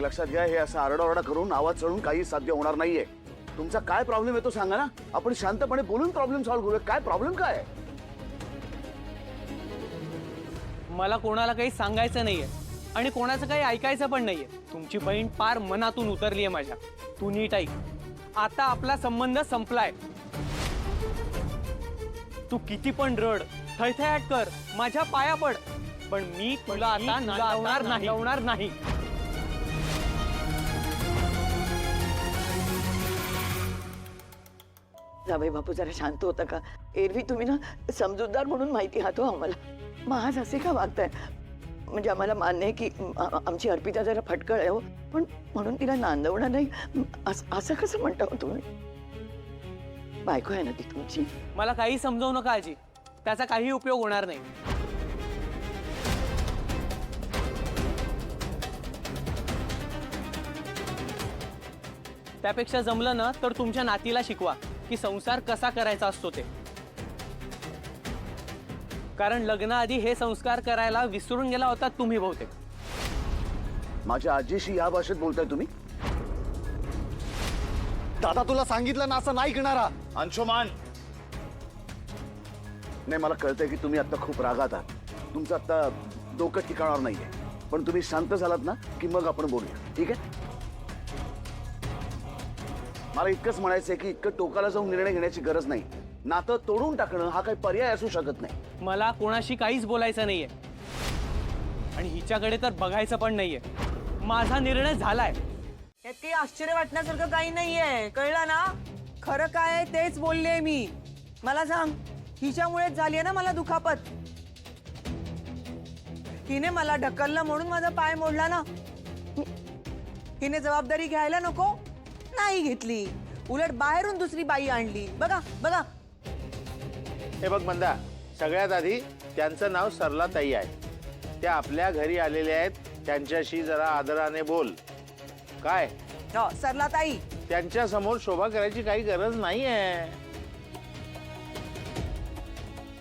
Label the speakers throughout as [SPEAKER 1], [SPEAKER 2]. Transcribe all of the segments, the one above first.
[SPEAKER 1] एक लक्षात घ्या, हे असं आरडाओरडा करून आवाज चढून काही साध्य होणार नाहीये. तुमचा काय प्रॉब्लेम आहे तो सांगा ना, आपण शांतपणे बोलून प्रॉब्लेम सॉल्व्ह करूया. काय प्रॉब्लेम काय आहे?
[SPEAKER 2] मला कोणाला काही सांगायचं नाहीये आणि कोणाचं काही ऐकायचं पण नाहीये. तुमची बहीण पार मनातून उतरलीये माझ्या. तू नीट ऐक, आता आपला संबंध संपलाय. तू किती पण रड, थैथयाट कर, माझ्या पाया पड, पण मी तुला आता नांदवणार नाही.
[SPEAKER 3] जावई बापू जरा शांत होता का? एरवी तुम्ही ना समजूतदार म्हणून माहिती हातो आम्हाला, मग आज असे का वागताय? म्हणजे आम्हाला मान्य आहे की आमची अर्पिता जरा फटकळ आहे हो, पण म्हणून तिला नांदवणार नाही असं कसं म्हणता हो तुम्ही? बायको आहे ना ती तुमची.
[SPEAKER 2] मला काही समजवू नका आजी, त्याचा काही उपयोग होणार नाही. त्यापेक्षा जमलं ना तर तुमच्या नातीला शिकवा की संसार कसा करायचा असतो ते. कारण लग्नाआधी हे संस्कार करायला विसरून गेला होता तुम्ही बहुतेक.
[SPEAKER 1] माझ्या आजीशी या भाषेत बोलताय तुम्ही?
[SPEAKER 4] दादा तुला सांगितलं ना असं नाही करणारा.
[SPEAKER 1] अंशुमान, नाही मला कळतंय की तुम्ही आता खूप रागात आहात. तुमचं आता डोकं ठिकाणावर नाहीये, पण तुम्ही शांत झालात ना की मग आपण बोलूया, ठीक आहे? मला इतकंच म्हणायचंय की इतकं टोकाला जाऊन निर्णय घेण्याची गरज नाही. नातं तोडून टाकणं हा काही पर्याय असू शकत नाही.
[SPEAKER 2] मला कोणाशी काहीच बोलायचं नाहीये आणि हिच्याकडे तर बघायचं पण नाहीये. माझा निर्णय झालाय.
[SPEAKER 5] यात काही आश्चर्य वाटण्यासारखं काही नाहीये, कळलं ना? खरं काय आहे तेच बोलले मी. मला सांग, हिच्यामुळेच झालीये ना मला दुखापत. हिने मला ढकललं म्हणून माझा पाय मोडला ना. हिने जबाबदारी घ्यायला नको, नाही घेतली. उलट बाहेरून दुसरी बाई आणली. बघा बघा.
[SPEAKER 6] हे बघ मंदा, सगळ्यात आधी त्यांचं नाव सरलाताई आहे. त्या आपल्या घरी आलेल्या आहेत, त्यांच्याशी जरा आदराने बोल. काय
[SPEAKER 5] सरलाताई,
[SPEAKER 6] त्यांच्या समोर शोभा करायची काही गरज नाहीये.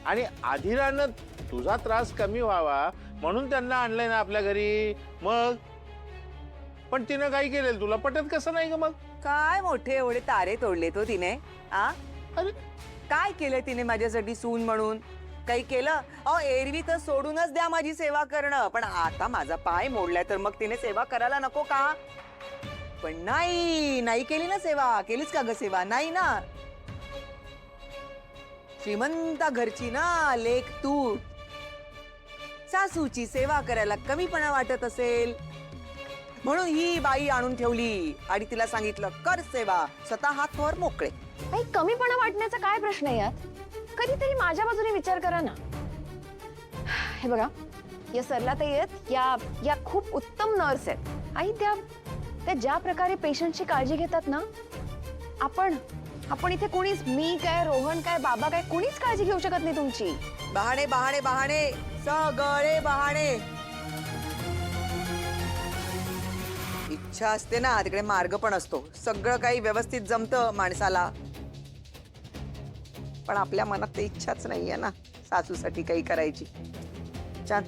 [SPEAKER 6] आणि आधीरानं तुझा त्रास कमी व्हावा म्हणून त्यांना आणलंय ना आपल्या घरी. मग पण तिनं काही केलेलं तुला पटत कसं नाही ग? मग
[SPEAKER 5] काय मोठे एवढे तारे तोडले तो तिने? आ
[SPEAKER 6] अरे
[SPEAKER 5] काय केलं तिने माझ्यासाठी सून म्हणून? काही केलं? अहो एरवी तर सोडूनच द्या माझी सेवा करणं, पण आता माझा पाय मोडलाय तर मग तिने सेवा करायला नको का? पण नाही केली ना सेवा. केलीच का ग सेवा? नाही ना. श्रीमंता घरची ना लेक तू. सासूची सेवा करायला कमीपणा वाटत असेल म्हणून ही बाई आणून ठेवली आणि तिला सांगितलं कर सेवा, स्वतः हात वर मोकळे.
[SPEAKER 7] काही कमीपणा वाटण्याचा काय प्रश्न आहे यात? कधीतरी माझ्या बाजूने विचार करा ना. हे बघा, या सरलाताई आहेत, या खूप उत्तम नर्स आहेत आणि त्या ज्या प्रकारे पेशंटची काळजी घेतात ना, आपण इथे कोणीच, मी काय, रोहन काय, बाबा काय, कोणीच काळजी घेऊ शकत नाही तुमची.
[SPEAKER 5] बहाणे बहाणे बहाणे, सगळे बहाणे. इच्छा असते ना तिकडे मार्ग पण असतो. सगळं काही व्यवस्थित जमतं माणसाला, पण आपल्या मनात ते इच्छाच नाहीये ना सासूसाठी काही करायची. छान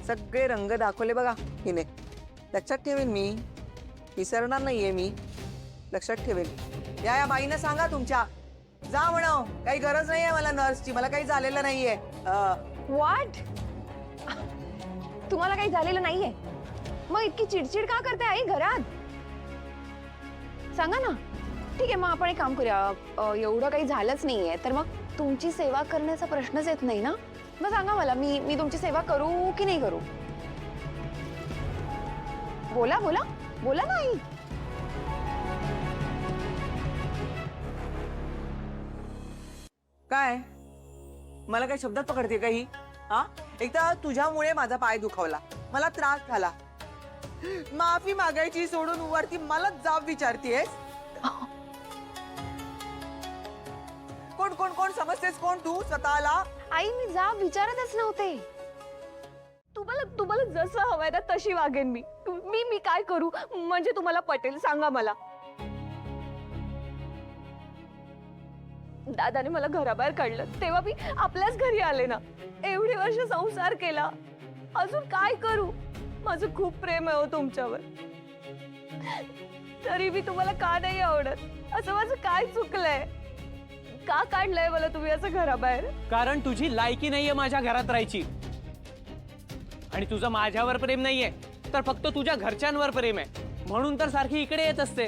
[SPEAKER 5] सगळे रंग दाखवले बघा हिने. लक्षात ठेवेन मी, विसरणार नाहीये मी, लक्षात ठेवेन. या बाईनं सांगा तुमच्या, जा म्हणाव, काही गरज नाहीये मला नर्सची, मला काही झालेलं नाहीये.
[SPEAKER 7] व्हॉट? तुम्हाला काही झालेलं नाहीये? मग इतकी चिडचिड का करते आई घरात? सांगा ना. ठीक आहे, मग आपण एक काम करूया. एवढं काही झालंच नाहीये तर मग तुमची सेवा करण्याचा प्रश्नच येत नाही ना. मग सांगा मला, मी तुमची सेवा करू की नाही करू? बोला बोला बोला ना आई.
[SPEAKER 5] काय मला काय शब्दात पकडते का ही? हा, एकदा तुझ्यामुळे माझा पाय दुखावला, मला त्रास झाला, माफी मागायची सोडून वरती मला जाब विचारतीयस. कोण कोण कोण समजतेस? कोण तू स्वतःला?
[SPEAKER 7] आई मी जाब विचारतच नव्हते. तुम्हाला जसं हवंय ना तशी वागेन मी. मी काय करू म्हणजे तुम्हाला पटेल सांगा मला. दादाने मला घराबाहेर काढलं तेव्हा मी आपल्याच घरी आले ना. एवढी वर्ष संसार केला, अजून काय करू? माझं खूप प्रेम आहे हो तुमच्यावर. तरी मी तुम्हाला का नाही आवडत? असं माझं काय चुकलंय? का काढलंय मला तुम्ही असं घराबाहेर?
[SPEAKER 2] कारण तुझी लायकी नाहीये माझ्या घरात राहायची. आणि तुझं माझ्यावर प्रेम नाहीये, तर फक्त तुझ्या घरच्यांवर प्रेम आहे. म्हणून तर सारखी इकडे येत असते.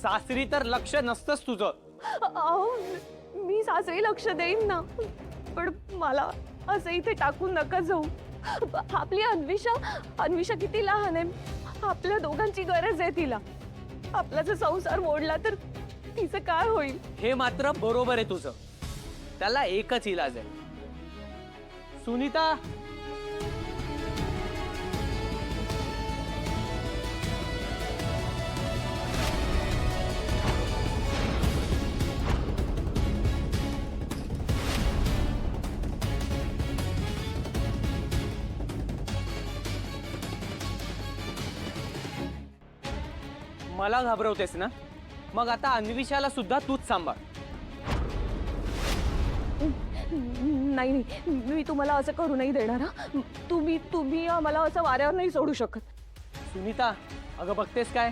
[SPEAKER 2] सासरी तर लक्ष नसतंच तुझं.
[SPEAKER 7] अहो, मी सासरी लक्ष देईन ना, पण मला असं इथे टाकून नका जाऊ. आपली अन्विषा किती लहान आहे. आपल्या दोघांची गरज आहे तिला. आपला जर संसार मोडला तर तिचं काय होईल?
[SPEAKER 2] हे मात्र बरोबर आहे तुझं. त्याला एकच इलाज आहे. सुनीता, मला घाबरवतेस ना? मग आता अन्विषाला सुद्धा तूच सांभाळ.
[SPEAKER 7] नाही नाही, मी तुम्हाला असं करू नाही देणार. हा. तुम्ही आम्हाला असं वाऱ्यावर नाही सोडू शकत.
[SPEAKER 2] सुनीता, अगं बघतेस काय?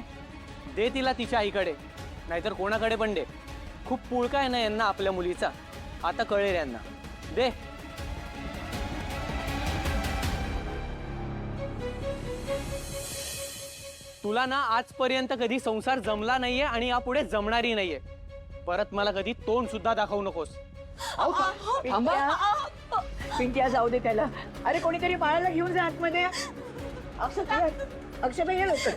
[SPEAKER 2] दे तिला तिच्या आईकडे, नाहीतर कोणाकडे पण दे. खूप पुळका आहे ना यांना आपल्या मुलीचा. आता कळेल यांना. दे. तुला ना आजपर्यंत कधी संसार जमला नाहीये आणि यापुढे जमणारी नाहीये. परत मला कधी तोंड सुद्धा दाखवू नकोस.
[SPEAKER 3] पिंट्या जाऊ दे त्याला. अरे कोणीतरी बाळाला घेऊन जा आतमध्ये. अक्षता ये लवकर.